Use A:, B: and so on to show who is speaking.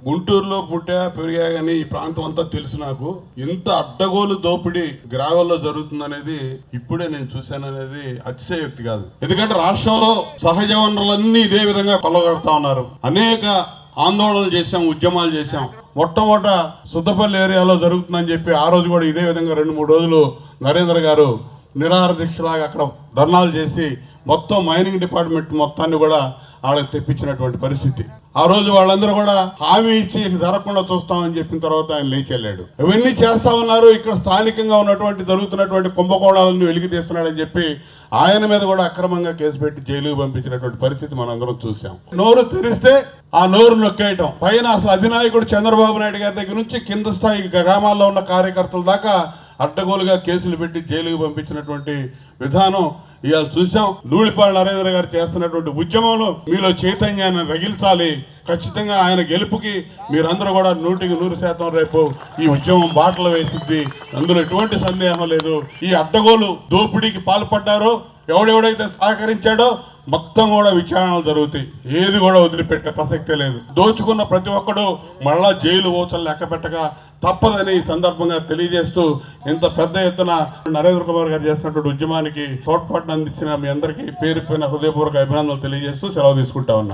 A: గుంటూరులో పుట్టా పెరిగా కానీ ఈ ప్రాంతం అంతా తెలుసు నాకు. ఇంత అడ్డగోలు దోపిడీ గ్రావెల్లో జరుగుతుందనేది ఇప్పుడే నేను చూశాననేది అతిశయోక్తి కాదు. ఎందుకంటే రాష్ట్రంలో సహజ వనరులన్నీ ఇదే విధంగా కొల్లగొడతా ఉన్నారు. అనేక ఆందోళనలు చేశాం, ఉద్యమాలు చేశాం. మొట్టమొదట సుద్దపల్లి ఏరియాలో జరుగుతుందని చెప్పి ఆ రోజు కూడా ఇదే విధంగా 2-3 రోజులు నరేంద్ర గారు నిరాహార దీక్షలాగా అక్కడ ధర్నాలు చేసి మొత్తం మైనింగ్ డిపార్ట్మెంట్ మొత్తాన్ని కూడా వాళ్ళకి తెప్పించినటువంటి పరిస్థితి. ఆ రోజు వాళ్ళందరూ కూడా హామీ ఇచ్చి జరగకుండా చూస్తామని చెప్పిన తర్వాత ఆయన లేచి వెళ్ళాడు. ఇవన్నీ చేస్తా ఉన్నారు. ఇక్కడ స్థానికంగా ఉన్నటువంటి జరుగుతున్నటువంటి కుంభకోణాలను వెలికి తీస్తున్నాడని చెప్పి ఆయన మీద కూడా అక్రమంగా కేసు పెట్టి జైలుకు పంపించినటువంటి పరిస్థితి మనందరం చూసాం. నోరు తెరిస్తే ఆ నోరు నొక్కేయటం. పైన అసలు అధినాయకుడు చంద్రబాబు నాయుడు గారి దగ్గర నుంచి కింద స్థాయి గ్రామాల్లో ఉన్న కార్యకర్తల దాకా అడ్డగోలుగా కేసులు పెట్టి జైలుకు పంపించినటువంటి విధానం ఇవాళ చూసాం. ధూళిపాళ నరేంద్ర గారు చేస్తున్నటువంటి ఉద్యమంలో మీలో చైతన్యాన్ని రగిల్చాలి. ఖచ్చితంగా ఆయన గెలుపుకి మీరందరూ కూడా 100% రేపు ఈ ఉద్యమం బాటలు వేసింది. అందులో ఎటువంటి సందేహం లేదు. ఈ అడ్డగోలు దోపిడీకి పాల్పడ్డారో ఎవడెవడైతే సహకరించాడో మొత్తం కూడా విచారణలు జరుగుతాయి. ఏది కూడా వదిలిపెట్టే ప్రసక్తే లేదు. దోచుకున్న ప్రతి ఒక్కడు మళ్ళా జైలు ఓచలు లెక్క పెట్టక తప్పదని ఈ సందర్భంగా తెలియజేస్తూ, ఇంత పెద్ద ఎత్తున నరేంద్ర కుమార్ గారు చేసినటువంటి ఉద్యమానికి తోడ్పాటును అందించిన మీ అందరికీ పేరు పైన హృదయపూర్వక అభినందనలు తెలియజేస్తూ సెలవు తీసుకుంటా ఉన్నా.